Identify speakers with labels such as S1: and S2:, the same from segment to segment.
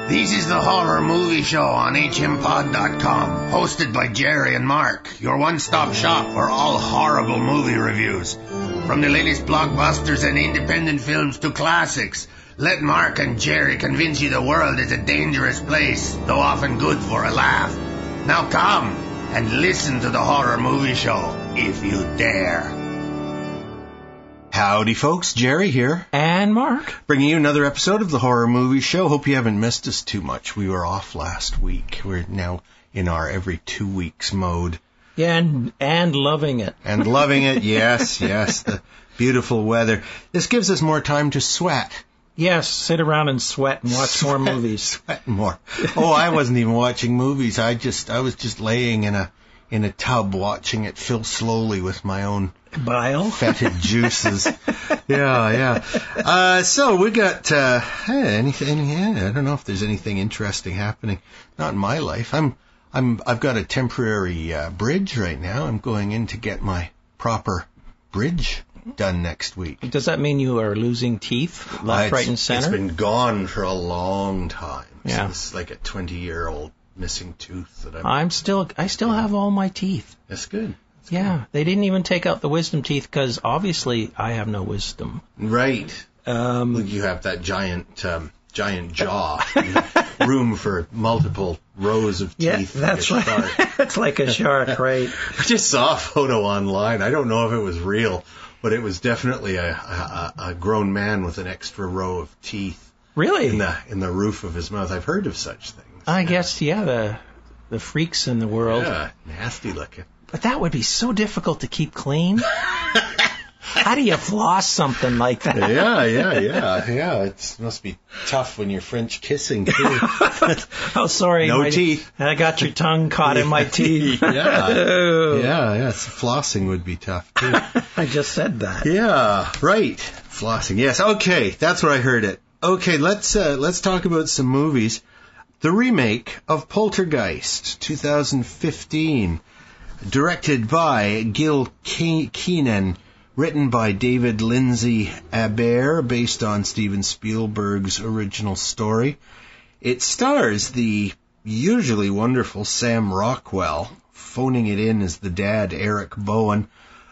S1: This is the Horror Movie Show on hmpod.com, hosted by Jerry and Mark, your one-stop shop for all horrible movie reviews. From the latest blockbusters and independent films to classics, let Mark and Jerry convince you the world is a dangerous place, though often good for a laugh. Now come and listen to the Horror Movie Show, if you dare.
S2: Howdy, folks. Jerry here.
S3: And Mark.
S2: Bringing you another episode of the Horror Movie Show. Hope you haven't missed us too much. We were off last week. We're now in our every 2 weeks mode.
S3: Yeah, and loving it.
S2: And loving it, yes. The beautiful weather. This gives us more time to sweat.
S3: Yes, sit around and sweat and watch more movies.
S2: Sweat more. Oh, I wasn't even watching movies. I was just laying in a tub watching it fill slowly with my own
S3: bile,
S2: fetid juices. Yeah. So we got anything? I don't know if there's anything interesting happening. Not in my life. I've got a temporary bridge right now. I'm going in to get my proper bridge done next week.
S3: Does that mean you are losing teeth left, right, and center?
S2: It's been gone for a long time.
S3: Yeah.
S2: So it's like a 20-year-old missing tooth that
S3: I still have all my teeth.
S2: That's good.
S3: Yeah, they didn't even take out the wisdom teeth because obviously I have no wisdom.
S2: Right. You have that giant jaw, room for multiple rows of teeth.
S3: Yeah, that's right. That's like a shark, right?
S2: I just saw a photo online. I don't know if it was real, but it was definitely a grown man with an extra row of teeth.
S3: Really?
S2: In the roof of his mouth. I've heard of such things.
S3: I guess, yeah, the freaks in the world.
S2: Yeah, nasty looking.
S3: But that would be so difficult to keep clean. How do you floss something like that?
S2: Yeah. It must be tough when you're French kissing, too.
S3: Oh, sorry.
S2: No teeth.
S3: I got your tongue caught in my teeth.
S2: Yeah. Flossing would be tough, too.
S3: I just said that.
S2: Yeah, right. Flossing, yes. Okay, that's where I heard it. Okay, let's talk about some movies. The remake of Poltergeist, 2015, directed by Gil Keenan, written by David Lindsay Aber, based on Steven Spielberg's original story. It stars the usually wonderful Sam Rockwell, phoning it in as the dad, Eric Bowen.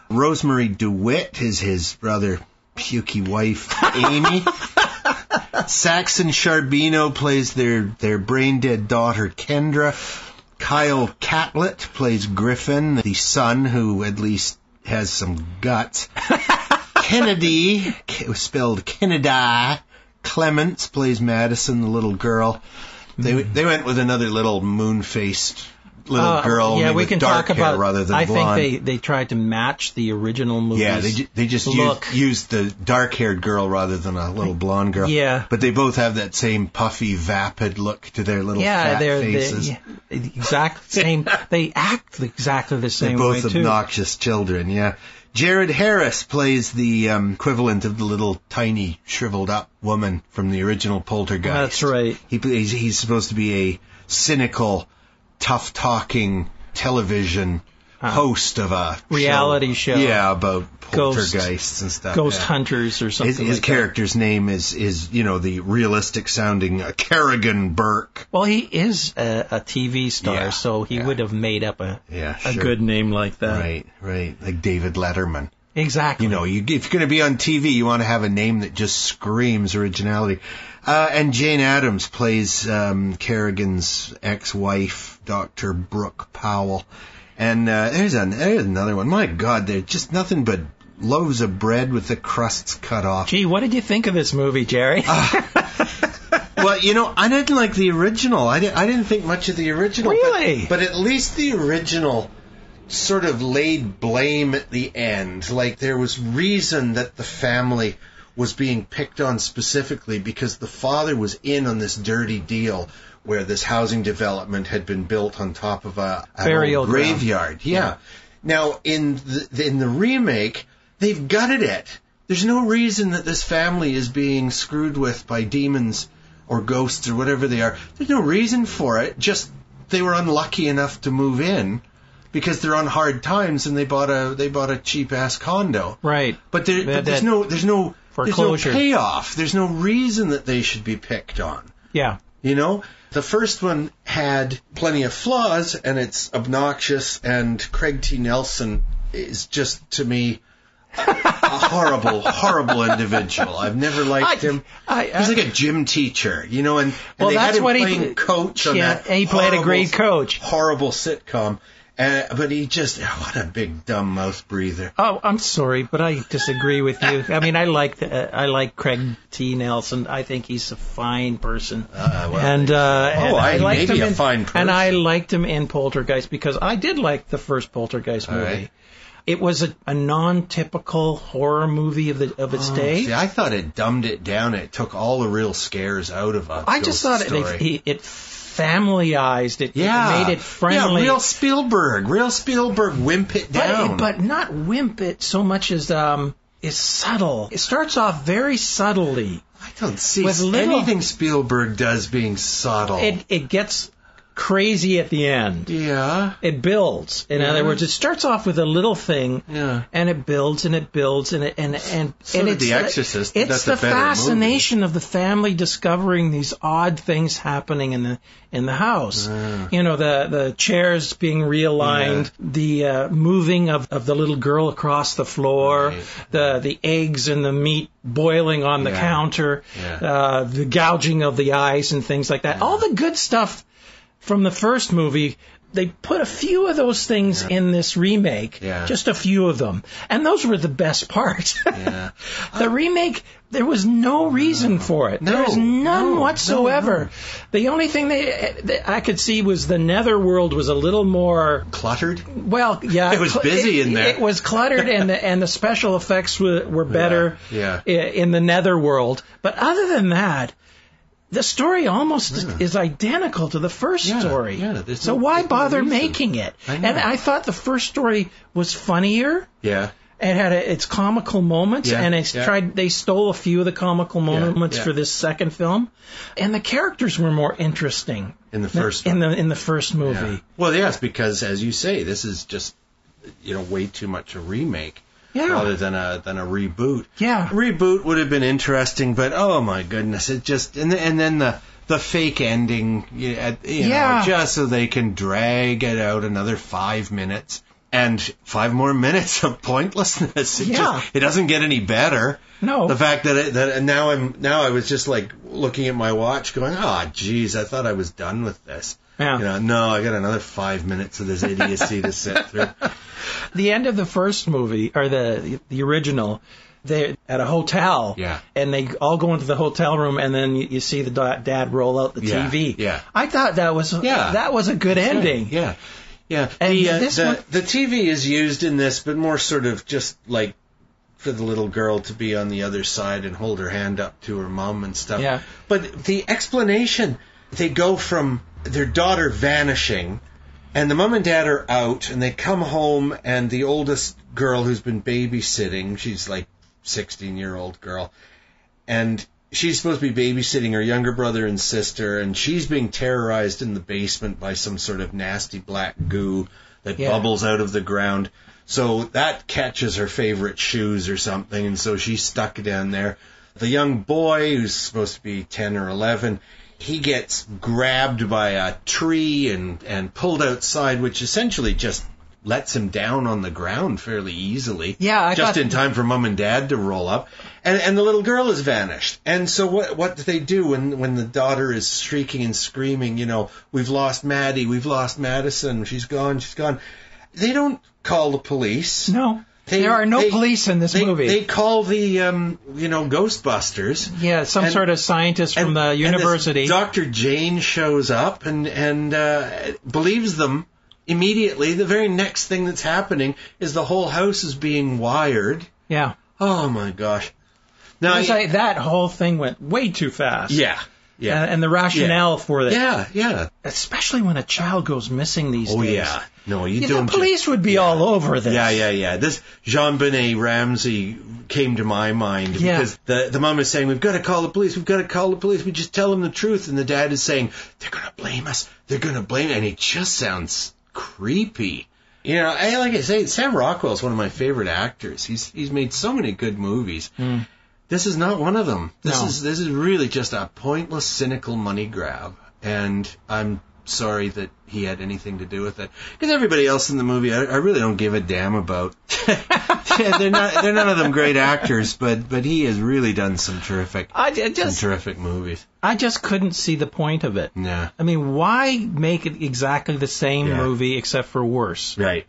S2: Rosemary DeWitt is his rather pukey wife, Amy. Saxon Charbino plays their brain-dead daughter, Kendra. Kyle Catlett plays Griffin, the son who at least has some guts. Kennedy, spelled Kennedy, Clements plays Madison, the little girl. They went with another little moon-faced little girl with dark hair rather than blonde.
S3: I think they tried to match the original movie's
S2: they just used the dark-haired girl rather than a little blonde girl.
S3: Yeah.
S2: But they both have that same puffy, vapid look to their little fat faces.
S3: They act exactly the same way, too.
S2: They're both obnoxious children, yeah. Jared Harris plays the equivalent of the little, tiny, shriveled-up woman from the original Poltergeist.
S3: That's right.
S2: He's supposed to be a cynical, tough-talking television host of a
S3: reality show.
S2: Yeah, about poltergeists and stuff.
S3: Ghost hunters or something
S2: his character's name is the realistic-sounding Kerrigan Burke.
S3: Well, he is a TV star, so he would have made up a good name like that.
S2: Right. Like David Letterman.
S3: Exactly.
S2: If you're going to be on TV, you want to have a name that just screams originality. And Jane Addams plays Kerrigan's ex-wife, Dr. Brooke Powell. And there's another one. My God, they're just nothing but loaves of bread with the crusts cut off.
S3: Gee, what did you think of this movie, Jerry?
S2: Well, I didn't like the original. I didn't think much of the original.
S3: Really?
S2: But at least the original sort of laid blame at the end. Like, there was reason that the family was being picked on specifically because the father was in on this dirty deal where this housing development had been built on top of an old graveyard. Yeah. Now, in the remake, they've gutted it. There's no reason that this family is being screwed with by demons or ghosts or whatever they are. There's no reason for it. Just they were unlucky enough to move in because they're on hard times and they bought a cheap ass condo.
S3: Right.
S2: But there's no
S3: foreclosure.
S2: payoff. There's no reason that they should be picked on.
S3: Yeah.
S2: You know, the first one had plenty of flaws, and it's obnoxious, and Craig T. Nelson is just, to me, a horrible, horrible individual. I've never liked him. He's like a gym teacher, you know, and they had him playing coach on that.
S3: He played a great coach.
S2: Horrible sitcom. But he just, what a big dumb mouth breather.
S3: Oh, I'm sorry, but I disagree with you. I mean, I like Craig T. Nelson. I think he's a fine person. I liked him fine person. And I liked him in Poltergeist because I did like the first Poltergeist movie. Right. It was a non-typical horror movie of its day.
S2: See, I thought it dumbed it down. It took all the real scares out of it.
S3: I just thought it familyized it.
S2: Yeah.
S3: It made it friendly.
S2: Yeah, real Spielberg, wimp it down.
S3: But not wimp it so much as is subtle. It starts off very subtly.
S2: I don't see anything Spielberg does being subtle.
S3: It gets crazy at the end.
S2: Yeah.
S3: It builds. In other words, it starts off with a little thing, and it builds and it builds and it's
S2: The Exorcist.
S3: It's the fascination of the family discovering these odd things happening in the house. You know, the chairs being realigned, the moving of the little girl across the floor, the eggs and the meat boiling on the counter, the gouging of the eyes and things like that. All the good stuff from the first movie, they put a few of those things in this remake, just a few of them. And those were the best parts. The remake, there was no reason for it. There was none whatsoever. No. The only thing I could see was the netherworld was a little more
S2: cluttered.
S3: Well, yeah.
S2: It was busy in there.
S3: It was cluttered, and the special effects were better in the netherworld. But other than that, the story almost is identical to the first story. So why bother making it? And I thought the first story was funnier. Yeah. It had its comical moments, and they stole a few of the comical moments for this second film. And the characters were more interesting
S2: in the first
S3: in the first movie.
S2: Yeah. Well, yes, because as you say, this is just way too much a remake. Rather than a reboot.
S3: Yeah.
S2: Reboot would have been interesting, but oh my goodness, it just and then the fake ending, know, just so they can drag it out another 5 minutes and 5 more minutes of pointlessness. It doesn't get any better.
S3: No.
S2: The fact that now I was just like looking at my watch, going, geez, I thought I was done with this. Yeah. No, I got another 5 minutes of this idiocy to sit through.
S3: The end of the first movie, or the original, they're at a hotel, and they all go into the hotel room, and then you see the dad roll out the TV.
S2: Yeah.
S3: I thought that was a good ending.
S2: Yeah. And the TV is used in this, but more sort of just like for the little girl to be on the other side and hold her hand up to her mom and stuff.
S3: Yeah.
S2: But the explanation, they go from their daughter vanishing, and the mom and dad are out, and they come home, and the oldest girl who's been babysitting, she's like 16-year-old girl, and she's supposed to be babysitting her younger brother and sister, and she's being terrorized in the basement by some sort of nasty black goo that bubbles out of the ground. So that catches her favorite shoes or something, and so she's stuck down there. The young boy, who's supposed to be 10 or 11, he gets grabbed by a tree and pulled outside, which essentially just lets him down on the ground fairly easily.
S3: Yeah,
S2: just in time for mom and dad to roll up. And the little girl has vanished. And so what do they do when the daughter is shrieking and screaming, we've lost Maddie, we've lost Madison, she's gone. They don't call the police.
S3: No. There are no police in this movie.
S2: They call the, Ghostbusters.
S3: Yeah, some sort of scientist from the university.
S2: And Dr. Jane shows up and believes them immediately. The very next thing that's happening is the whole house is being wired.
S3: Yeah.
S2: Oh, my gosh. Now,
S3: that whole thing went way too fast.
S2: Yeah. Yeah.
S3: And the rationale for that.
S2: Yeah.
S3: Especially when a child goes missing these days. Oh, yeah.
S2: No, you don't.
S3: The police would be all over this.
S2: Yeah. This Jean-Benet Ramsey came to my mind because the mom is saying, we've got to call the police. We just tell them the truth. And the dad is saying, they're going to blame us. And it just sounds creepy. Like I say, Sam Rockwell is one of my favorite actors. He's made so many good movies. This is not one of them. This is really just a pointless, cynical money grab. and I'm sorry that he had anything to do with it. Because everybody else in the movie, I really don't give a damn about. Yeah, they're none of them great actors, but he has really done some terrific movies.
S3: I just couldn't see the point of it.
S2: Yeah.
S3: I mean, why make it exactly the same movie except for worse?
S2: Right.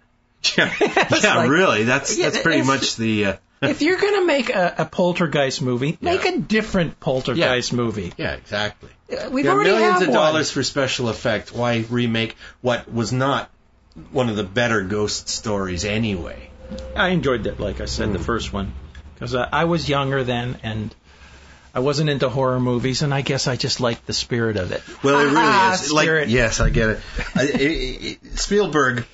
S2: Yeah, really. That's pretty much the...
S3: If you're going to make a Poltergeist movie, make a different Poltergeist movie.
S2: Yeah, exactly.
S3: We've already
S2: millions
S3: have
S2: of dollars for special effect. Why remake what was not one of the better ghost stories anyway?
S3: I enjoyed that, like I said, the first one. Because I was younger then, and I wasn't into horror movies, and I guess I just liked the spirit of it.
S2: Well, it really is.
S3: Spirit.
S2: Yes, I get it. Spielberg...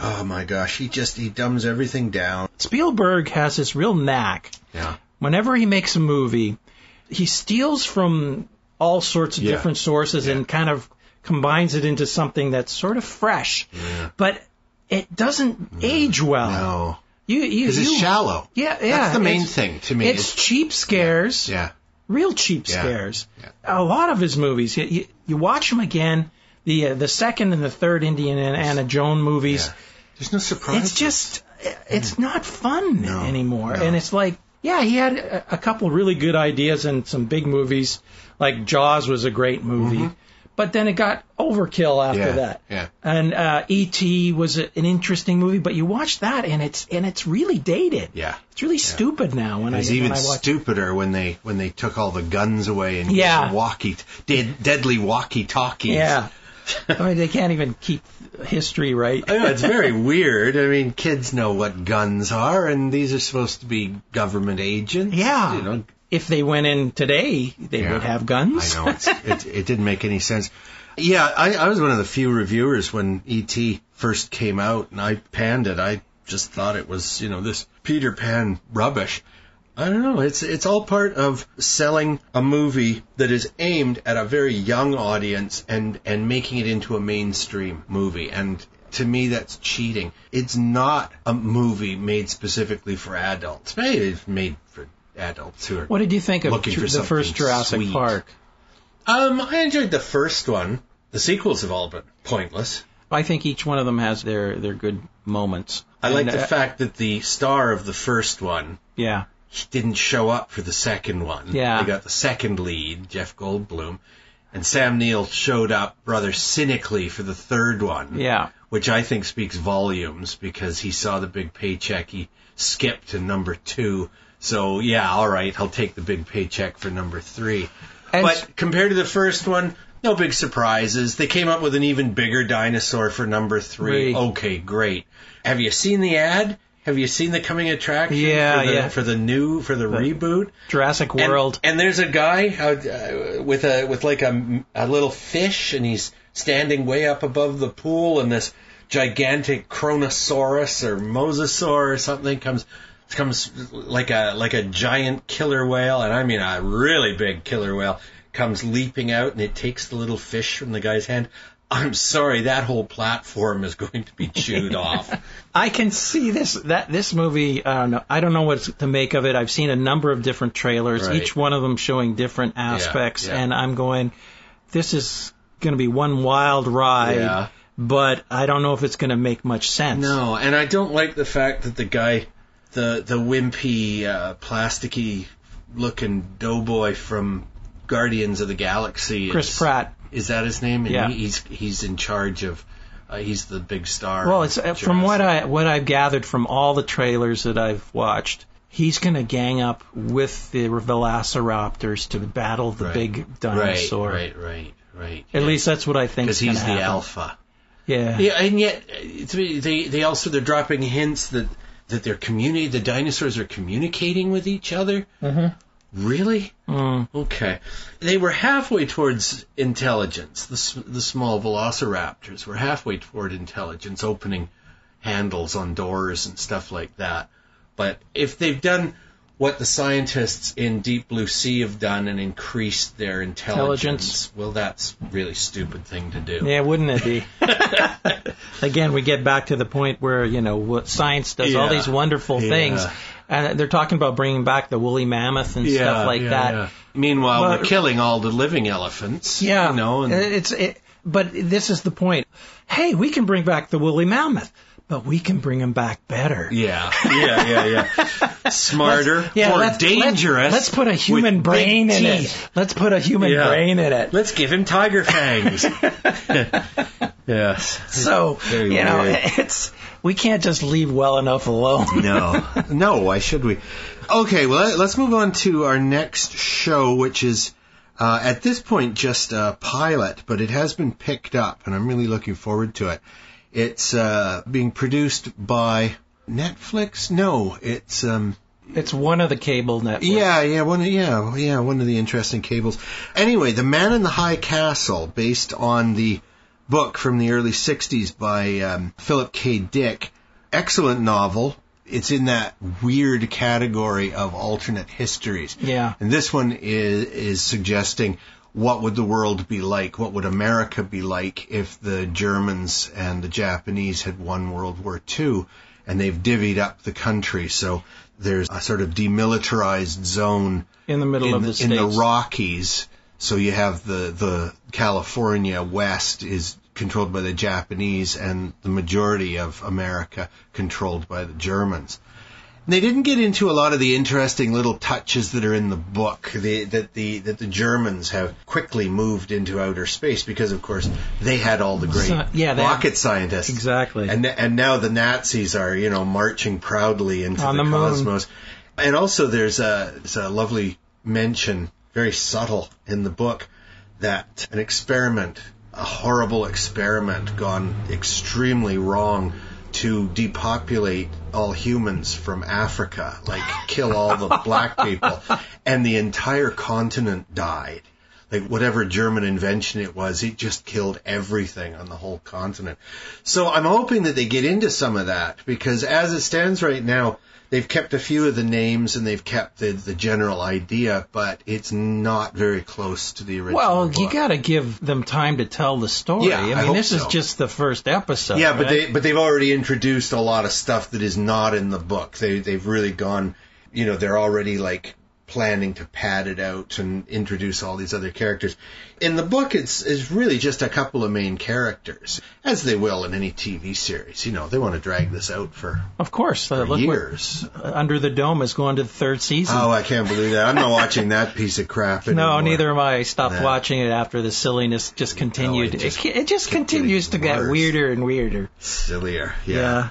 S2: Oh my gosh, he dumbs everything down.
S3: Spielberg has this real knack.
S2: Yeah.
S3: Whenever he makes a movie, he steals from all sorts of different sources and kind of combines it into something that's sort of fresh. Yeah. But it doesn't age well.
S2: No.
S3: Because
S2: it's shallow.
S3: Yeah.
S2: That's the main thing to me.
S3: It's cheap scares.
S2: Yeah.
S3: Real cheap scares. Yeah. A lot of his movies, you watch them again, the second and the third Indiana Jones movies.
S2: Yeah. There's no surprise.
S3: It's just, it's not fun anymore.
S2: No.
S3: And it's like, he had a couple really good ideas and some big movies, like Jaws was a great movie. But then it got overkill after that.
S2: Yeah.
S3: And E.T. was an interesting movie, but you watch that and it's really dated.
S2: Yeah.
S3: It's really stupid now when I watch it.
S2: It's even stupider when they took all the guns away and deadly walkie-talkies.
S3: Yeah. I mean, they can't even keep history right.
S2: I know, it's very weird. I mean, kids know what guns are, and these are supposed to be government agents.
S3: Yeah.
S2: You know.
S3: If they went in today, they would have guns.
S2: I know. It didn't make any sense. Yeah, I was one of the few reviewers when E.T. first came out, and I panned it. I just thought it was, this Peter Pan rubbish. I don't know. It's all part of selling a movie that is aimed at a very young audience and making it into a mainstream movie. And to me, that's cheating. It's not a movie made specifically for adults. Maybe it's made for adults who are
S3: What did you think of
S2: looking for
S3: the first Jurassic
S2: sweet.
S3: Park?
S2: I enjoyed the first one. The sequels have all been pointless.
S3: I think each one of them has their good moments.
S2: I like the fact that the star of the first one...
S3: Yeah.
S2: He didn't show up for the second one.
S3: Yeah.
S2: They got the second lead, Jeff Goldblum, and Sam Neill showed up rather cynically for the third one.
S3: Yeah.
S2: Which I think speaks volumes because he saw the big paycheck. He skipped to number 2. So, yeah, all right, I'll take the big paycheck for number 3. But compared to the first one, no big surprises. They came up with an even bigger dinosaur for number 3. Okay, great. Have you seen the ad? Have you seen the coming attraction for the reboot?
S3: Jurassic World.
S2: And there's a guy with like a little fish, and he's standing way up above the pool, and this gigantic Kronosaurus or Mosasaur or something comes like a giant killer whale, and I mean a really big killer whale, comes leaping out, and it takes the little fish from the guy's hand. I'm sorry, that whole platform is going to be chewed off.
S3: I can see this movie. I don't know what to make of it. I've seen a number of different trailers, each one of them showing different aspects, and I'm going, this is going to be one wild ride, but I don't know if it's going to make much sense.
S2: No, and I don't like the fact that the guy, the wimpy, plasticky looking doughboy from Guardians of the Galaxy,
S3: Chris Pratt.
S2: Is that his name? And
S3: yeah.
S2: He's in charge of. He's the big star.
S3: Well, it's from what I've gathered from all the trailers that I've watched. He's going to gang up with the velociraptors to battle the big dinosaur.
S2: Right.
S3: At least that's what I think.
S2: Because he's the alpha.
S3: Yeah.
S2: Yeah, and yet they're dropping hints that the dinosaurs are communicating with each other.
S3: Mm-hmm.
S2: Really? Okay. They were halfway towards intelligence. The small velociraptors were halfway toward intelligence, opening handles on doors and stuff like that. But if they've done what the scientists in Deep Blue Sea have done and increased their intelligence, well, that's a really stupid thing to do.
S3: Yeah, wouldn't it be? Again, we get back to the point where, what science does all these wonderful things. And they're talking about bringing back the woolly mammoth and stuff like that. Yeah.
S2: Meanwhile, we're killing all the living elephants.
S3: Yeah.
S2: You know,
S3: but this is the point. Hey, we can bring back the woolly mammoth, but we can bring him back better.
S2: Yeah. Smarter, more dangerous.
S3: Let's put a human brain in it. Let's put a human brain in it.
S2: Let's give him tiger fangs. Yes.
S3: So, we can't just leave well enough alone.
S2: No, why should we? Okay, well, let's move on to our next show, which is, at this point, just a pilot, but it has been picked up, and I'm really looking forward to it. It's being produced by Netflix? No, it's...
S3: It's one of the cable networks.
S2: One of the interesting cables. Anyway, The Man in the High Castle, based on the book from the early 60s by Philip K. Dick. Excellent novel. It's in that weird category of alternate histories.
S3: Yeah.
S2: And this one is suggesting what would the world be like, what would America be like if the Germans and the Japanese had won World War II, and they've divvied up the country. So there's a sort of demilitarized zone
S3: in the middle of the states.
S2: In the Rockies. So you have the California West is controlled by the Japanese, and the majority of America controlled by the Germans. And they didn't get into a lot of the interesting little touches that are in the book, that the Germans have quickly moved into outer space because, of course, they had all the great rocket scientists.
S3: Exactly.
S2: And now the Nazis are, marching proudly into the cosmos. Moon. And also there's a lovely mention, very subtle in the book, that an experiment, a horrible experiment gone extremely wrong, to depopulate all humans from Africa, like kill all the black people, and the entire continent died. Like whatever German invention it was, it just killed everything on the whole continent. So I'm hoping that they get into some of that, because as it stands right now, they've kept a few of the names and they've kept the general idea, but it's not very close to the original book.
S3: You got to give them time to tell the story.
S2: Yeah,
S3: I mean, this is just the first episode.
S2: Yeah,
S3: right?
S2: but they've already introduced a lot of stuff that is not in the book. They've really gone, they're already like planning to pad it out and introduce all these other characters. In the book, it's really just a couple of main characters, as they will in any TV series. They want to drag this out for years.
S3: Under the Dome is going to the third season.
S2: Oh, I can't believe that. I'm not watching that piece of crap anymore.
S3: No, neither am I. I stopped watching it after the silliness just continued. It just continues to get weirder and weirder.
S2: Sillier, yeah.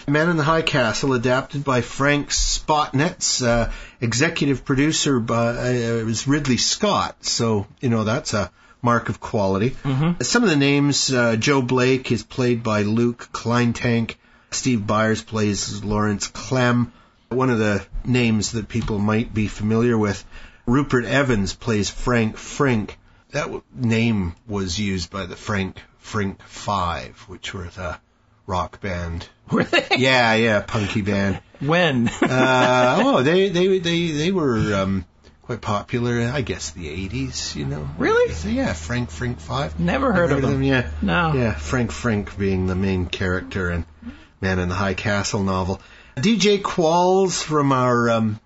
S2: Man in the High Castle, adapted by Frank Spotnitz, executive producer was Ridley Scott, so that's a mark of quality. Mm-hmm. Some of the names: Joe Blake is played by Luke Kleintank. Steve Byers plays Lawrence Clem. One of the names that people might be familiar with: Rupert Evans plays Frank Frink. That name was used by the Frank Frink Five, which were the rock band.
S3: Were they?
S2: Yeah, punky band.
S3: When?
S2: They were quite popular, I guess, the 80s,
S3: Really?
S2: Yeah, Frank Frink 5.
S3: Never heard of them.
S2: Yeah.
S3: No.
S2: Yeah, Frank Frink being the main character in Man in the High Castle novel. DJ Qualls from our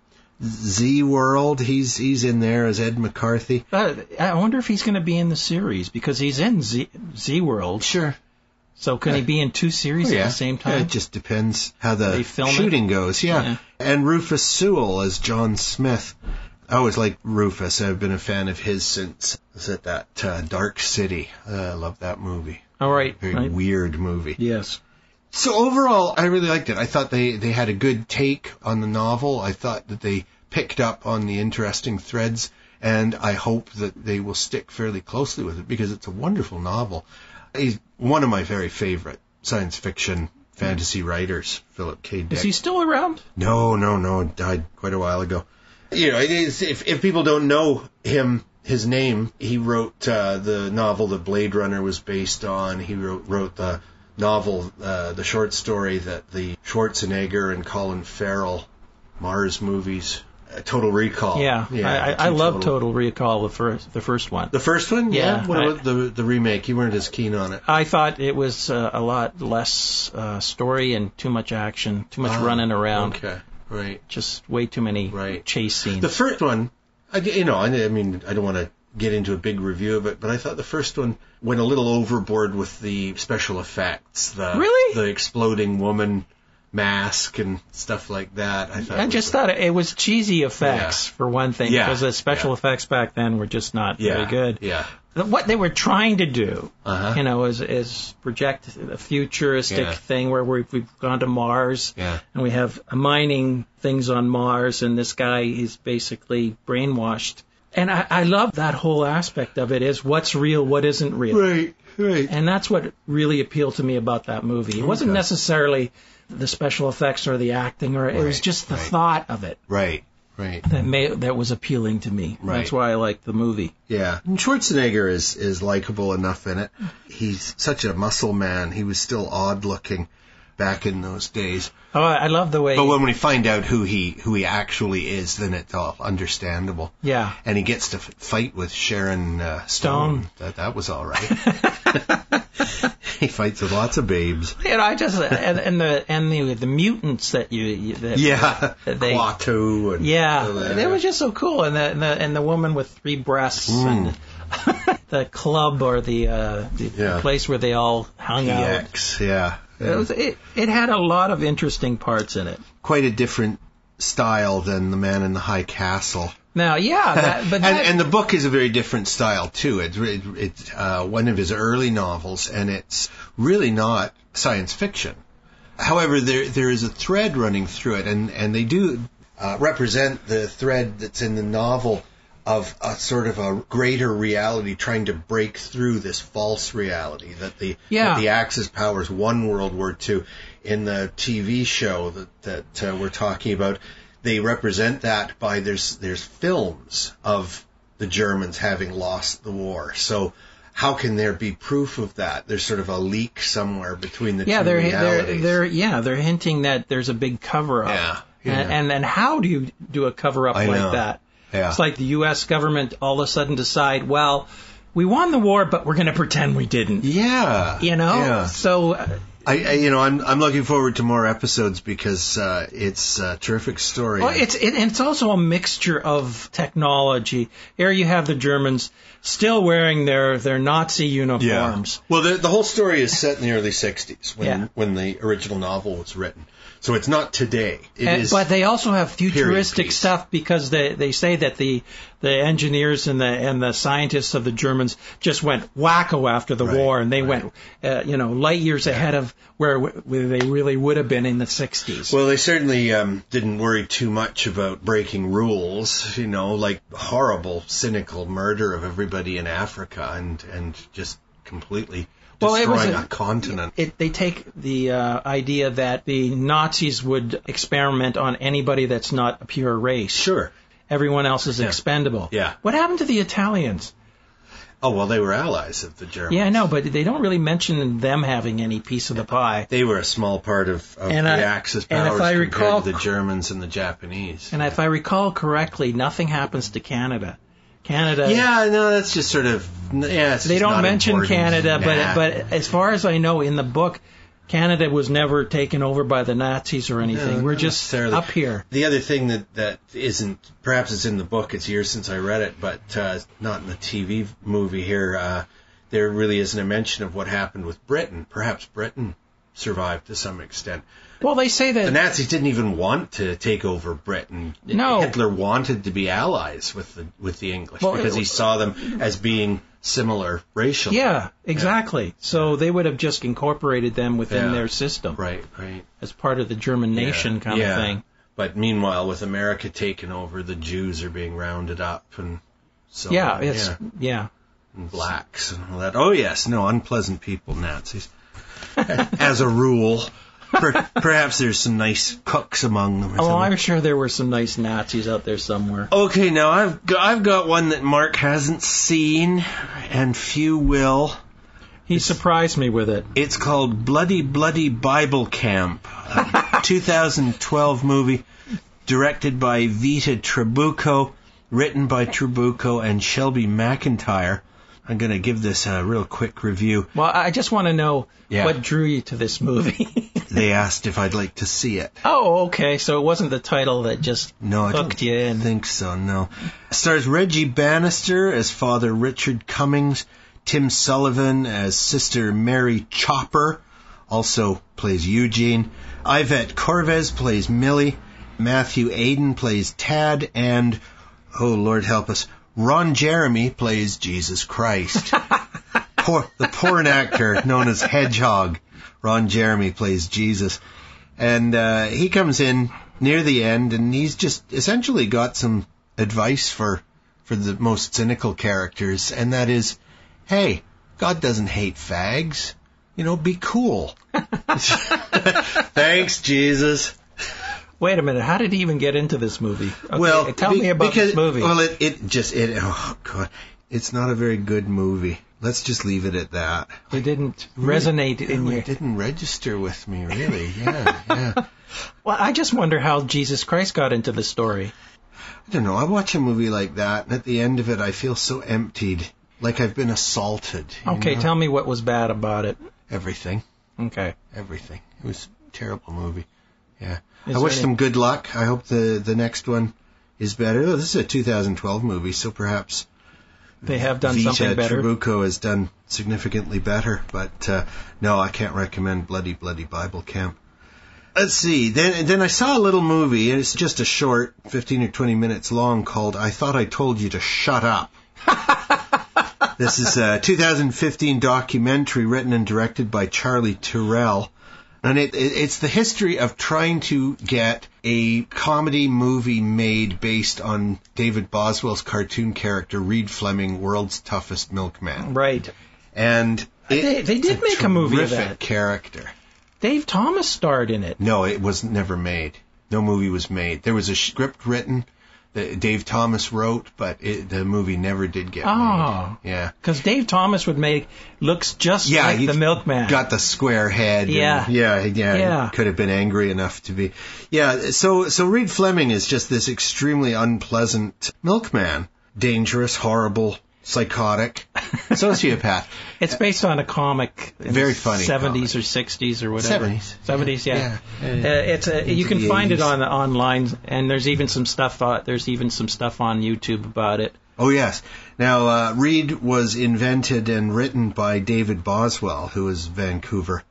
S2: Z World, he's in there as Ed McCarthy.
S3: I wonder if he's going to be in the series, because he's in Z World.
S2: Sure.
S3: So can he be in two series at the same time?
S2: Yeah, it just depends how the shooting goes. Yeah. And Rufus Sewell as John Smith. I always liked Rufus. I've been a fan of his since I was at that Dark City. I love that movie.
S3: All right.
S2: Very weird movie.
S3: Yes.
S2: So overall, I really liked it. I thought they had a good take on the novel. I thought that they picked up on the interesting threads, and I hope that they will stick fairly closely with it, because it's a wonderful novel. He's one of my very favorite science fiction fantasy writers, Philip K. Dick.
S3: Is he still around?
S2: No, died quite a while ago. If people don't know his name, he wrote the novel that Blade Runner was based on. He wrote the novel, the short story that the Schwarzenegger and Colin Farrell Mars movies, Total Recall.
S3: Yeah, I love Total Recall, the first one.
S2: The first one?
S3: Yeah.
S2: What about the remake? You weren't as keen on it.
S3: I thought it was a lot less story and too much action, too much running around.
S2: Okay, right.
S3: Just way too many chase scenes.
S2: The first one, I mean, I don't want to get into a big review of it, but I thought the first one went a little overboard with the special effects.
S3: Really?
S2: The exploding woman mask and stuff like that.
S3: I just thought it was cheesy effects, for one thing, because the special effects back then were just not very good.
S2: Yeah.
S3: What they were trying to do, is project a futuristic thing where we've gone to Mars, and we have mining things on Mars, and this guy is basically brainwashed. And I love that whole aspect of it, is what's real, what isn't real.
S2: Right.
S3: And that's what really appealed to me about that movie. It wasn't necessarily the special effects or the acting, or it was just the thought of it.
S2: Right.
S3: That was appealing to me.
S2: Right.
S3: That's why I liked the movie.
S2: Yeah. And Schwarzenegger is likable enough in it. He's such a muscle man. He was still odd looking back in those days.
S3: Oh, I love the way.
S2: But when we find out who he actually is, then it's all understandable.
S3: Yeah.
S2: And he gets to fight with Sharon Stone. That was all right. He fights with lots of babes.
S3: I just and the mutants that
S2: Quato and
S3: they were just so cool, and the woman with 3 breasts and the club or the place where they all hung out. It had a lot of interesting parts in it.
S2: Quite a different style than The Man in the High Castle.
S3: Now,
S2: and the book is a very different style too. It's one of his early novels, and it's really not science fiction. However, there is a thread running through it, and they do represent the thread that's in the novel of a sort of a greater reality trying to break through this false reality that the Axis powers won World War II. In the TV show that we're talking about, they represent that by there's films of the Germans having lost the war. So how can there be proof of that? There's sort of a leak somewhere between the two realities.
S3: They're hinting that there's a big cover-up. And how do you do a cover-up like that? Yeah. It's like the U.S. government all of a sudden decide, well, we won the war, but we're going to pretend we didn't.
S2: Yeah.
S3: So
S2: I'm looking forward to more episodes because it's a terrific story.
S3: Well, it's also a mixture of technology. Here you have the Germans still wearing their Nazi uniforms.
S2: Yeah. Well, the whole story is set in the early 60s when the original novel was written. So it's not today.
S3: But they also have futuristic stuff because they say that the engineers and the scientists of the Germans just went wacko after the war, and they went light years ahead of where they really would have been in the 60s.
S2: Well, they certainly didn't worry too much about breaking rules, like horrible, cynical murder of everybody in Africa and just completely destroying a continent.
S3: They take the idea that the Nazis would experiment on anybody that's not a pure race.
S2: Sure.
S3: Everyone else is expendable.
S2: Yeah.
S3: What happened to the Italians?
S2: Oh, well, they were allies of the Germans.
S3: Yeah, I know, but they don't really mention them having any piece of the pie.
S2: They were a small part of the Axis powers compared to the Germans and the Japanese.
S3: And if I recall correctly, nothing happens to Canada.
S2: Yeah, no, that's just sort of. Yeah,
S3: they don't mention Canada, but as far as I know, in the book, Canada was never taken over by the Nazis or anything. We're just up here.
S2: The other thing that isn't, perhaps it's in the book. It's years since I read it, but not in the TV movie here. There really isn't a mention of what happened with Britain. Perhaps Britain survived to some extent.
S3: Well, they say that
S2: the Nazis didn't even want to take over Britain.
S3: No.
S2: Hitler wanted to be allies with the English because he saw them as being similar racially.
S3: Yeah, exactly. Yeah. So they would have just incorporated them within their system.
S2: Right.
S3: As part of the German nation kind of thing.
S2: But meanwhile, with America taking over, the Jews are being rounded up and so
S3: on.
S2: And blacks and all that. Oh, yes. No, unpleasant people, Nazis. As a rule. Perhaps there's some nice cooks among them.
S3: I'm sure there were some nice Nazis out there somewhere.
S2: Okay, now I've got one that Mark hasn't seen, and few will.
S3: He surprised me with it.
S2: It's called Bloody Bloody Bible Camp, a 2012 movie directed by Vita Trabucco, written by Trabucco and Shelby McIntyre. I'm going to give this a real quick review.
S3: Well, I just want to know what drew you to this movie.
S2: they asked if I'd like to see it.
S3: Oh, okay. So it wasn't the title that just hooked you in.
S2: I don't think so, no. Stars Reggie Bannister as Father Richard Cummings, Tim Sullivan as Sister Mary Chopper, also plays Eugene, Yvette Corvez plays Millie, Matthew Aiden plays Tad, and, oh Lord help us, Ron Jeremy plays Jesus Christ. The porn actor known as Hedgehog. Ron Jeremy plays Jesus. And he comes in near the end, and he's just essentially got some advice for the most cynical characters, and that is, hey, God doesn't hate fags. You know, be cool. Thanks, Jesus.
S3: Wait a minute, how did he even get into this movie? Okay,
S2: well,
S3: tell me about this movie.
S2: Well, oh God, it's not a very good movie. Let's just leave it at that.
S3: It didn't resonate in you.
S2: It didn't register with me, really. Yeah.
S3: Well, I just wonder how Jesus Christ got into the story.
S2: I don't know. I watch a movie like that, and at the end of it, I feel so emptied, like I've been assaulted.
S3: Okay, tell me what was bad about it.
S2: Everything.
S3: Okay.
S2: Everything. It was a terrible movie. Yeah. I wish them good luck. I hope the next one is better. Oh, this is a 2012 movie, so perhaps
S3: they have done something better.
S2: Trabuco has done significantly better, but no, I can't recommend Bloody Bible Camp. Let's see. Then I saw a little movie, and it's just a short, 15 or 20 minutes long, called I Thought I Told You to Shut Up. This is a 2015 documentary written and directed by Charlie Tyrrell. And it's the history of trying to get a comedy movie made based on David Boswell's cartoon character, Reed Fleming, World's Toughest Milkman.
S3: Right.
S2: And
S3: they did make a movie of that.
S2: Terrific character.
S3: Dave Thomas starred in it.
S2: No, it was never made. No movie was made. There was a script written that Dave Thomas wrote, but the movie never did get made. Yeah. Because
S3: Dave Thomas looks just like the milkman.
S2: Got the square head.
S3: Yeah.
S2: Yeah. Could have been angry enough to be. Yeah, so Reed Fleming is just this extremely unpleasant milkman. Dangerous, horrible, psychotic, sociopath.
S3: It's based on a comic in
S2: very
S3: the
S2: funny
S3: 70s
S2: comic.
S3: Or 60s or whatever.
S2: 70s.
S3: Yeah.
S2: Yeah.
S3: You can find
S2: 80s.
S3: it online, and there's even some stuff on YouTube about it.
S2: Oh, yes. Now, Reed was invented and written by David Boswell, who is a Vancouver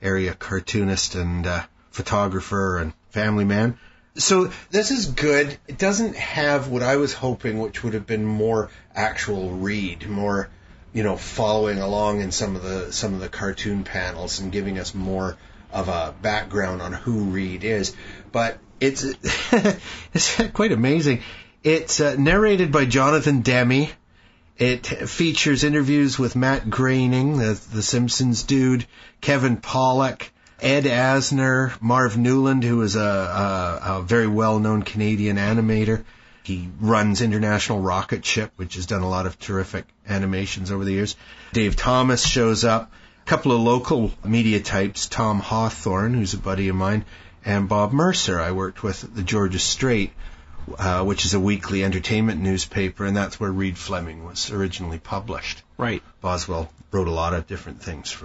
S2: area cartoonist and photographer and family man. So this is good. It doesn't have what I was hoping, which would have been more actual Reed, more, following along in some of the cartoon panels and giving us more of a background on who Reed is. But it's it's quite amazing. It's narrated by Jonathan Demme. It features interviews with Matt Groening, the Simpsons dude, Kevin Pollak, Ed Asner, Marv Newland, who is a very well-known Canadian animator. He runs International Rocket Ship, which has done a lot of terrific animations over the years. Dave Thomas shows up. A couple of local media types, Tom Hawthorne, who's a buddy of mine, and Bob Mercer. I worked with at the Georgia Straight, which is a weekly entertainment newspaper, and that's where Reed Fleming was originally published.
S3: Right.
S2: Boswell wrote a lot of different things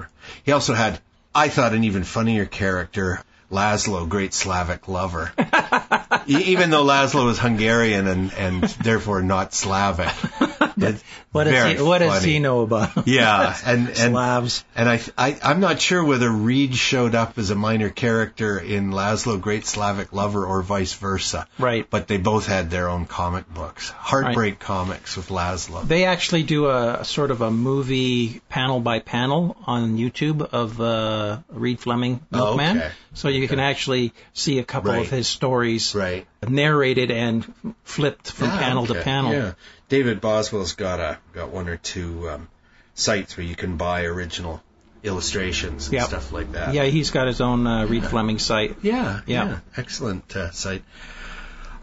S2: He also had, I thought, an even funnier character, Laszlo, Great Slavic Lover. Even though Laszlo is Hungarian and therefore not Slavic.
S3: What does he know about?
S2: Yeah, and
S3: Slavs?
S2: And I'm not sure whether Reed showed up as a minor character in Laszlo, Great Slavic Lover, or vice versa.
S3: Right.
S2: But they both had their own comic books, Heartbreak Comics with Laszlo.
S3: They actually do a sort of a movie panel by panel on YouTube of Reed Fleming, Milkman.
S2: Okay.
S3: So you can actually see a couple of his stories narrated and flipped from panel to panel.
S2: Yeah. David Boswell's got one or two sites where you can buy original illustrations and stuff like that.
S3: Yeah, he's got his own Reed Fleming site.
S2: Yeah. Excellent site.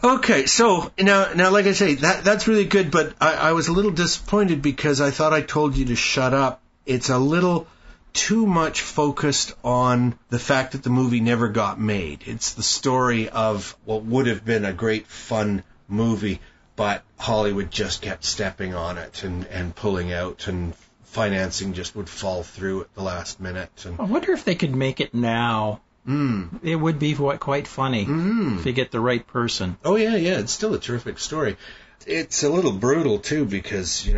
S2: Okay, so now, like I say, that's really good, but I was a little disappointed because I thought I told you to shut up. It's a little too much focused on the fact that the movie never got made. It's the story of what would have been a great fun movie, but Hollywood just kept stepping on it and pulling out, and financing just would fall through at the last minute. And
S3: I wonder if they could make it now It would be quite funny if you get the right person.
S2: Oh, yeah, it's still a terrific story. It's a little brutal, too, because,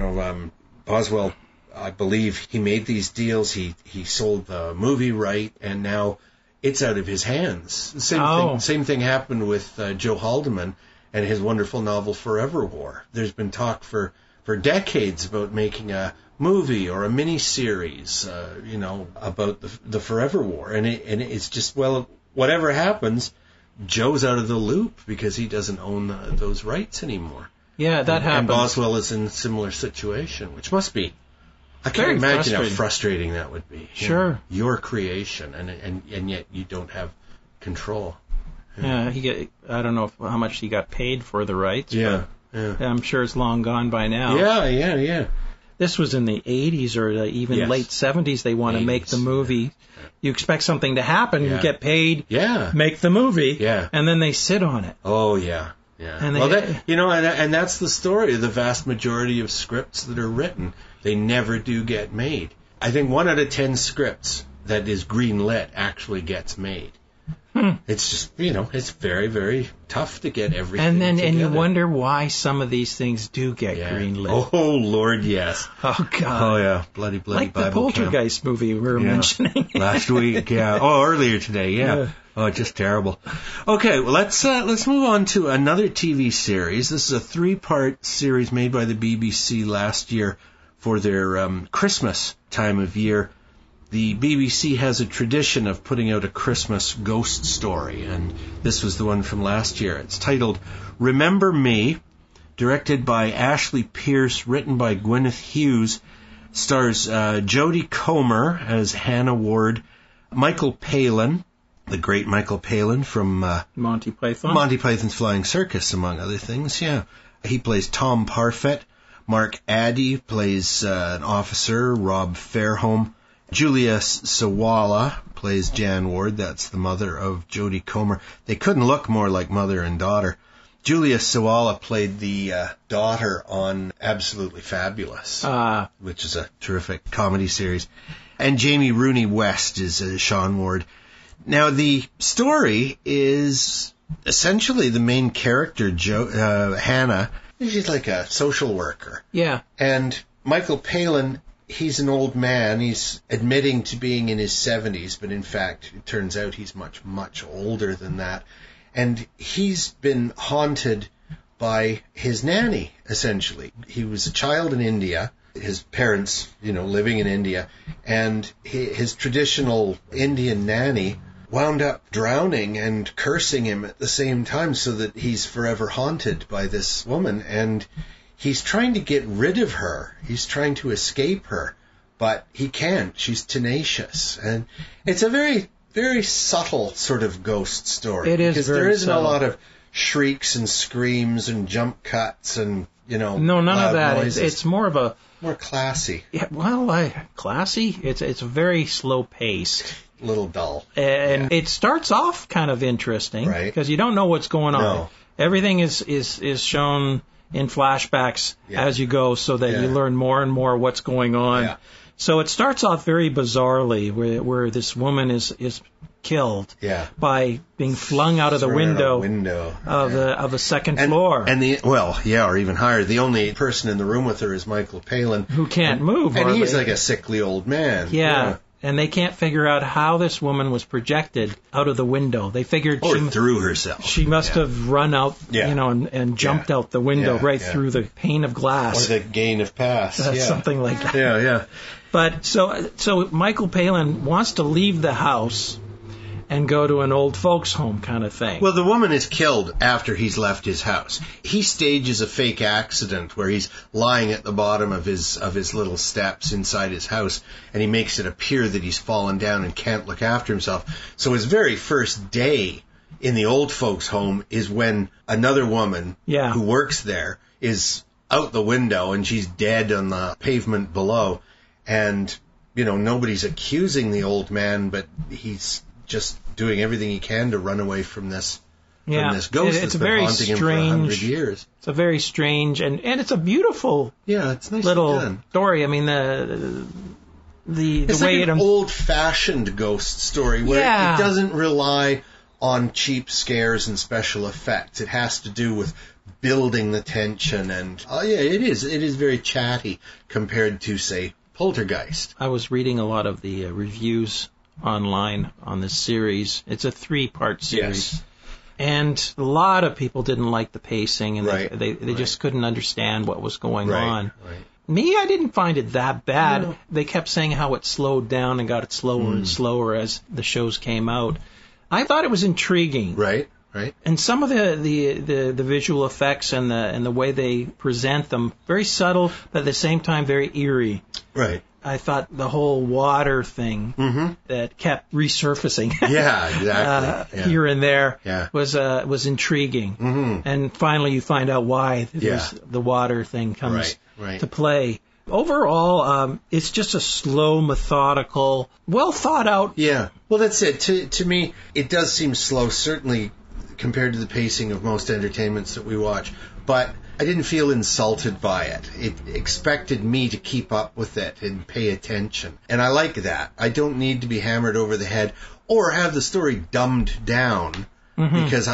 S2: Boswell, I believe he made these deals. He sold the movie right, and now it's out of his hands. Same thing happened with Joe Haldeman and his wonderful novel Forever War. There's been talk for decades about making a movie or a mini-series, about the Forever War. And it's just, whatever happens, Joe's out of the loop because he doesn't own those rights anymore.
S3: Yeah, that happens.
S2: And Boswell is in a similar situation, which must be... I can't imagine how frustrating that would be.
S3: Sure.
S2: Your creation, and yet you don't have control.
S3: Yeah, I don't know how much he got paid for the rights.
S2: Yeah.
S3: I'm sure it's long gone by now.
S2: Yeah.
S3: This was in the 80s or even late 70s. They want to make the movie. You expect something to happen. You get paid.
S2: Yeah.
S3: Make the movie.
S2: Yeah.
S3: And then they sit on it.
S2: Oh, yeah. Yeah. And that's the story of the vast majority of scripts that are written. They never do get made. I think 1 out of 10 scripts that is greenlit actually gets made. It's just, it's very, very tough to get everything together.
S3: And you wonder why some of these things do get greenlit.
S2: Oh, Lord, yes.
S3: Oh, God.
S2: Oh, yeah. Bloody
S3: like
S2: Bible
S3: the Poltergeist movie we were mentioning.
S2: Last week, yeah. Oh, earlier today, yeah. Oh, just terrible. Okay, well, let's move on to another TV series. This is a 3-part series made by the BBC last year for their Christmas time of year. The BBC has a tradition of putting out a Christmas ghost story, and this was the one from last year. It's titled Remember Me, directed by Ashley Pierce, written by Gwyneth Hughes, stars Jodie Comer as Hannah Ward, Michael Palin, the great Michael Palin from
S3: Monty Python.
S2: Monty Python's Flying Circus, among other things, yeah. He plays Tom Parfit. Mark Addy plays an officer, Rob Fairholme. Julia Sawala plays Jan Ward. That's the mother of Jodie Comer. They couldn't look more like mother and daughter. Julia Sawala played the daughter on Absolutely Fabulous, which is a terrific comedy series. And Jamie Rooney West is Sean Ward. Now, the story is essentially the main character, Hannah. She's like a social worker.
S3: Yeah.
S2: And Michael Palin, he's an old man. He's admitting to being in his 70s, but in fact, it turns out he's much, much older than that. And he's been haunted by his nanny, essentially. He was a child in India, his parents, living in India, and his traditional Indian nanny wound up drowning and cursing him at the same time, so that he's forever haunted by this woman. And he's trying to get rid of her. He's trying to escape her, but he can't. She's tenacious. And it's a very, very subtle sort of ghost story.
S3: It is
S2: because
S3: very
S2: there isn't
S3: subtle.
S2: a lot of shrieks and screams and jump cuts and,
S3: no, none of that. It's more of a...
S2: More classy.
S3: Yeah, classy? It's very slow paced.
S2: Little dull.
S3: And it starts off kind of interesting.
S2: Right.
S3: Because you don't know what's going on.
S2: No.
S3: Everything is shown in flashbacks as you go, so that you learn more and more what's going on.
S2: Yeah.
S3: So it starts off very bizarrely, where this woman is killed by being flung out of the window of the second floor.
S2: Or even higher. The only person in the room with her is Michael Palin,
S3: who can't move.
S2: And he's like a sickly old man.
S3: Yeah. And they can't figure out how this woman was projected out of the window. They figured
S2: through herself.
S3: She must have run out, and jumped out the window through the pane of glass.
S2: Or the gain of pass.
S3: Something like that.
S2: Yeah.
S3: But so Michael Palin wants to leave the house and go to an old folks home kind of thing.
S2: Well, the woman is killed after he's left his house. He stages a fake accident where he's lying at the bottom of his little steps inside his house, and he makes it appear that he's fallen down and can't look after himself. So his very first day in the old folks home is when another woman who works there is out the window, and she's dead on the pavement below. And, nobody's accusing the old man, but he's just doing everything he can to run away from this ghost that's been haunting him for 100 years.
S3: It's a very strange, and it's a beautiful
S2: it's nice
S3: little story. I mean,
S2: It's
S3: way
S2: like an old-fashioned ghost story where it doesn't rely on cheap scares and special effects. It has to do with building the tension, and it is very chatty compared to, say, Poltergeist.
S3: I was reading a lot of the reviews online on this series. It's a 3-part series.
S2: Yes.
S3: And a lot of people didn't like the pacing, and they just couldn't understand what was going on.
S2: Right.
S3: Me, I didn't find it that bad. No. They kept saying how it slowed down and got it slower and slower as the shows came out. I thought it was intriguing.
S2: Right.
S3: And some of the visual effects and the way they present them, very subtle, but at the same time very eerie.
S2: Right.
S3: I thought the whole water thing that kept resurfacing here and there was intriguing. Mm-hmm. And finally you find out why the water thing comes to play. Overall, it's just a slow, methodical, well thought out.
S2: Yeah. Well, that's it. To me, it does seem slow, certainly compared to the pacing of most entertainments that we watch. But I didn't feel insulted by it. It expected me to keep up with it and pay attention. And I like that. I don't need to be hammered over the head or have the story dumbed down because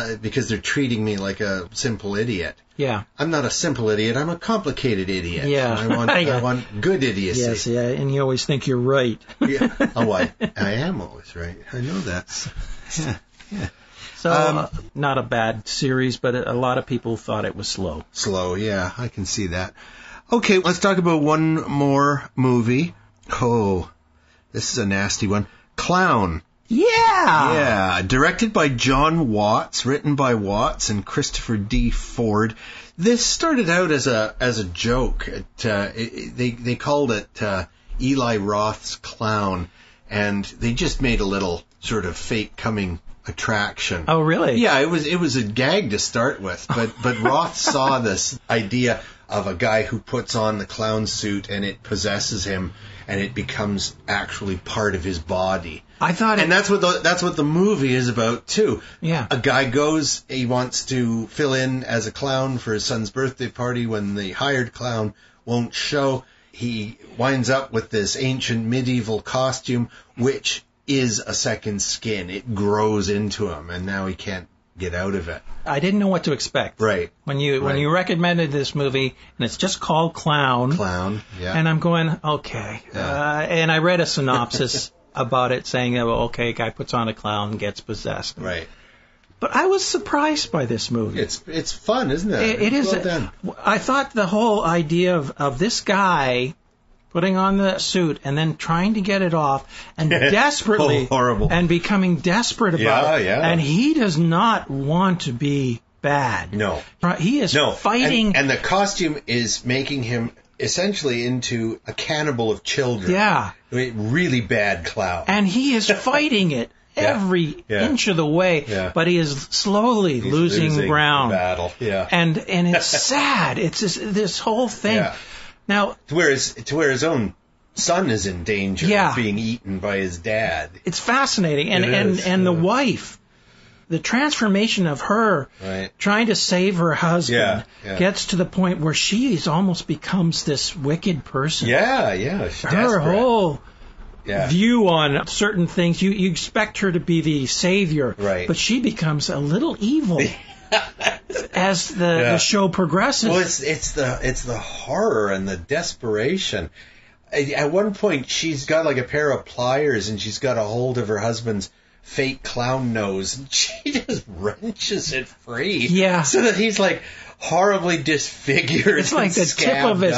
S2: they're treating me like a simple idiot.
S3: Yeah.
S2: I'm not a simple idiot. I'm a complicated idiot.
S3: Yeah.
S2: I want good idiocy.
S3: Yes, yeah. And you always think you're right.
S2: Yeah. Oh, I am always right. I know that. Yeah.
S3: So, not a bad series, but a lot of people thought it was slow.
S2: Slow, yeah, I can see that. Okay, let's talk about one more movie. Oh, this is a nasty one. Clown. Yeah, directed by John Watts, written by Watts and Christopher D. Ford. This started out as a joke. They called it Eli Roth's Clown, and they just made a little sort of fake coming attraction.
S3: Oh, really?
S2: Yeah, it was a gag to start with, but Roth saw this idea of a guy who puts on the clown suit and it possesses him and it becomes actually part of his body. And that's what the movie is about too.
S3: Yeah.
S2: A guy goes, he wants to fill in as a clown for his son's birthday party when the hired clown won't show. He winds up with this ancient medieval costume, which is a second skin. It grows into him, and now he can't get out of it.
S3: I didn't know what to expect.
S2: Right.
S3: When you recommended this movie, and it's just called Clown.
S2: Clown, yeah.
S3: And I'm going, okay. Yeah. And I read a synopsis about it saying, okay, guy puts on a clown and gets possessed.
S2: Right.
S3: But I was surprised by this movie.
S2: It's fun, isn't it?
S3: It is.
S2: Well done.
S3: I thought the whole idea of this guy putting on the suit and then trying to get it off and desperately
S2: horrible.
S3: And becoming desperate about it.
S2: Yeah.
S3: And he does not want to be bad.
S2: No.
S3: He is fighting.
S2: And the costume is making him essentially into a cannibal of children.
S3: Yeah.
S2: Really bad clown.
S3: And he is fighting it every inch of the way, but he is slowly losing ground.
S2: The battle. Yeah.
S3: And it's sad. It's this whole thing.
S2: Yeah.
S3: Now,
S2: to where his own son is in danger of being eaten by his dad.
S3: It's fascinating, and the wife, the transformation of her trying to save her husband gets to the point where she almost becomes this wicked person.
S2: Yeah, she's
S3: her
S2: desperate.
S3: whole view on certain things, you expect her to be the savior, but she becomes a little evil. As the show progresses.
S2: Well, it's the horror and the desperation. At one point, she's got like a pair of pliers and she's got a hold of her husband's fake clown nose, and she just wrenches it free.
S3: Yeah.
S2: So that he's like horribly disfigured.
S3: It's like the tip of his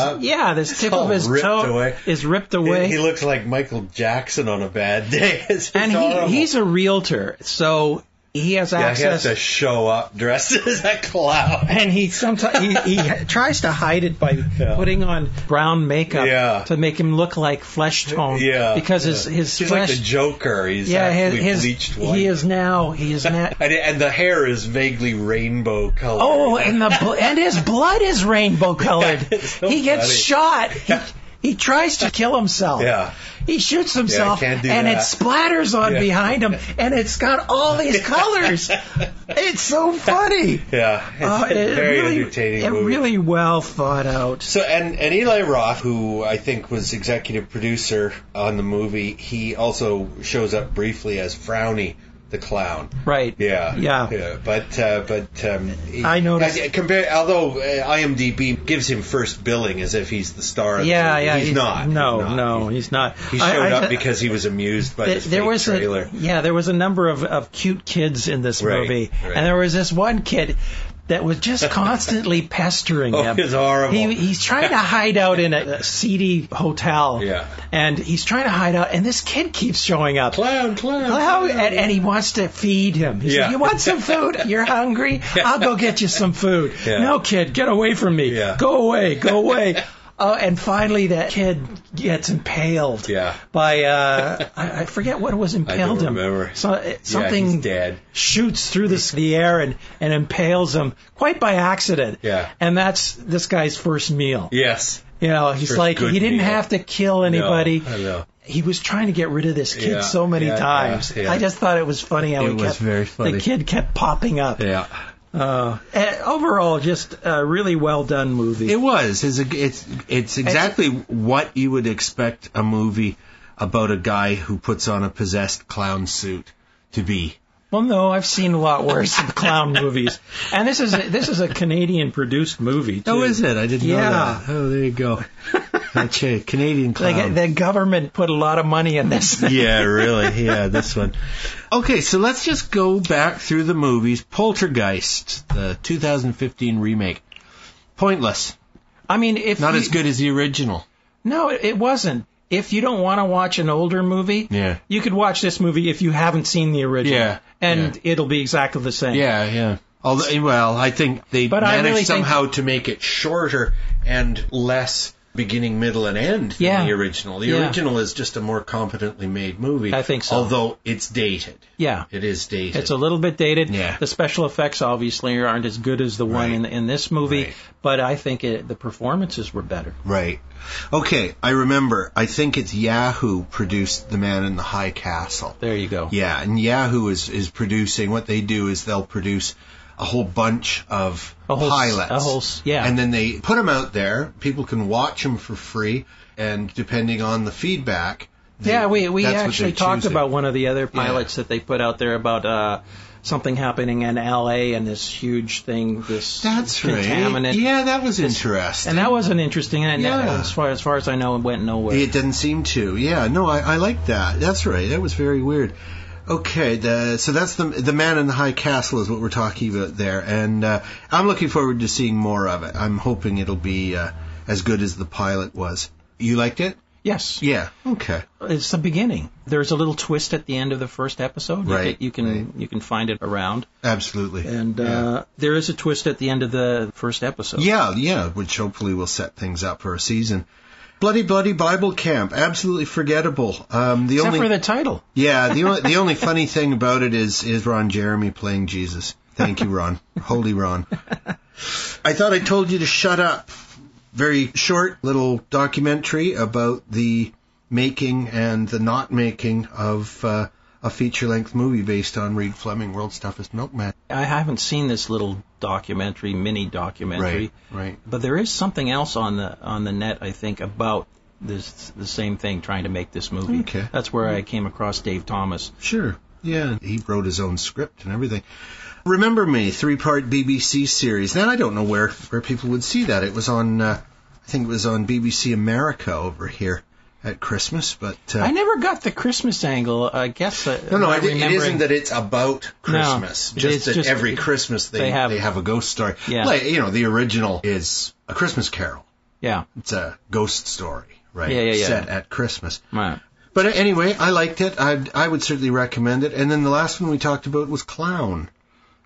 S3: this tip of his toe is ripped away.
S2: He looks like Michael Jackson on a bad day.
S3: And he's a realtor, so he has access.
S2: He has to show up dressed as a clown,
S3: and he sometimes he tries to hide it by putting on brown makeup to make him look like flesh tone. Yeah, because his
S2: he's
S3: flesh,
S2: like the Joker. He's bleached white.
S3: He is now,
S2: and the hair is vaguely rainbow colored.
S3: Oh, and his blood is rainbow colored. So he gets shot. He tries to kill himself.
S2: Yeah.
S3: He shoots himself,
S2: can't do
S3: and
S2: that.
S3: it splatters on behind him, and it's got all these colors. It's so funny.
S2: Yeah, it's very entertaining movie.
S3: Really well thought out.
S2: So, and Eli Roth, who I think was executive producer on the movie, he also shows up briefly as Frowny the clown.
S3: Right.
S2: Yeah. But
S3: I noticed.
S2: Although IMDb gives him first billing as if he's the star of the movie. He's not.
S3: No, he's not.
S2: He showed up because he was amused by this fake trailer.
S3: There was a number of cute kids in this movie.
S2: Right.
S3: And there was this one kid that was just constantly pestering him.
S2: It's horrible.
S3: He's trying to hide out in a seedy hotel.
S2: Yeah.
S3: And he's trying to hide out, and this kid keeps showing up.
S2: Clown.
S3: And he wants to feed him. He's like, you want some food? You're hungry? I'll go get you some food.
S2: Yeah.
S3: No, kid, get away from me.
S2: Yeah.
S3: Go away. And finally that kid gets impaled by, I forget what was impaled him.
S2: I don't remember.
S3: Something
S2: he's dead.
S3: Shoots through the air and impales him quite by accident.
S2: Yeah.
S3: And that's this guy's first meal.
S2: Yes.
S3: He's like, he didn't have to kill anybody.
S2: No, I know.
S3: He was trying to get rid of this kid so many times.
S2: Yeah.
S3: I just thought it was funny how
S2: very funny.
S3: The kid kept popping up.
S2: Yeah.
S3: Overall, just a really well done movie.
S2: It was. It's exactly what you would expect a movie about a guy who puts on a possessed clown suit to be.
S3: Well, no, I've seen a lot worse clown movies, and this is a Canadian produced movie too.
S2: Oh, is it? I didn't know that. Oh, there you go. Okay, Canadian clown.
S3: The government put a lot of money in this.
S2: Yeah, really. Yeah, this one. Okay, so let's just go back through the movies. Poltergeist, the 2015 remake. Pointless.
S3: I mean,
S2: not as good as the original.
S3: No, it wasn't. If you don't want to watch an older movie, you could watch this movie if you haven't seen the original.
S2: Yeah.
S3: And it'll be exactly the same.
S2: Yeah. Although, well, I think they managed somehow to make it shorter and less beginning, middle, and end than the original. The original is just a more competently made movie.
S3: I think so.
S2: Although it's dated.
S3: Yeah.
S2: It is dated.
S3: It's a little bit dated.
S2: Yeah.
S3: The special effects obviously aren't as good as the one in this movie, but I think the performances were better.
S2: Right. Okay, I remember. I think it's Yahoo produced The Man in the High Castle.
S3: There you go.
S2: Yeah, and Yahoo is producing, what they do is they'll produce a whole bunch of pilots. And then they put them out there. People can watch them for free, and depending on the feedback...
S3: we actually talked about one of the other pilots that they put out there about... something happening in L.A. and this huge thing,
S2: That's
S3: contaminant.
S2: Right. Yeah, that was interesting.
S3: And that wasn't interesting. And as far as I know, it went nowhere.
S2: It didn't seem to. Yeah, no, I like that. That's right. That was very weird. Okay, so that's the Man in the High Castle is what we're talking about there. And I'm looking forward to seeing more of it. I'm hoping it'll be as good as the pilot was. You liked it?
S3: Yes.
S2: Yeah. Okay.
S3: It's the beginning. There's a little twist at the end of the first episode.
S2: Right.
S3: You can find it around.
S2: Absolutely.
S3: And there is a twist at the end of the first episode.
S2: Yeah, which hopefully will set things up for a season. Bloody Bible Camp. Absolutely forgettable.
S3: Except for the title.
S2: Yeah. The only funny thing about it is Ron Jeremy playing Jesus. Thank you, Ron. Holy Ron. I thought I told you to shut up. Very short little documentary about the making and the not making of a feature-length movie based on Reed Fleming, World's Toughest Milkman.
S3: I haven't seen this little mini documentary.
S2: Right.
S3: But there is something else on the net, I think, about the same thing, trying to make this movie.
S2: Okay.
S3: That's where I came across Dave Thomas.
S2: Sure. Yeah, he wrote his own script and everything. Remember Me, 3-part BBC series. Now, I don't know where people would see that. It was on, I think it was on BBC America over here at Christmas, but...
S3: I never got the Christmas angle, I guess.
S2: No, it isn't that it's about Christmas. No, just every Christmas they have a ghost story.
S3: Yeah.
S2: Like, the original is A Christmas Carol.
S3: Yeah.
S2: It's a ghost story, right?
S3: Yeah.
S2: Set at Christmas.
S3: Right.
S2: But anyway, I liked it. I would certainly recommend it. And then the last one we talked about was Clown.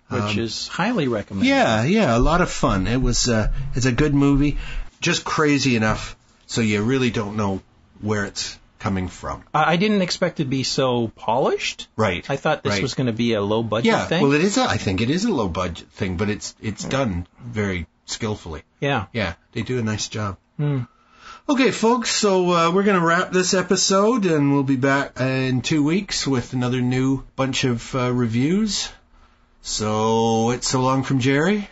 S3: Which is highly recommended.
S2: Yeah, a lot of fun. It's a good movie, just crazy enough so you really don't know where it's coming from.
S3: I didn't expect it to be so polished.
S2: Right.
S3: I thought this was going to be a low budget thing.
S2: Well, I think it is a low budget thing, but it's done very skillfully.
S3: Yeah.
S2: Yeah, they do a nice job. Okay, folks, so we're going to wrap this episode, and we'll be back in 2 weeks with another new bunch of reviews. So it's so long from Jerry.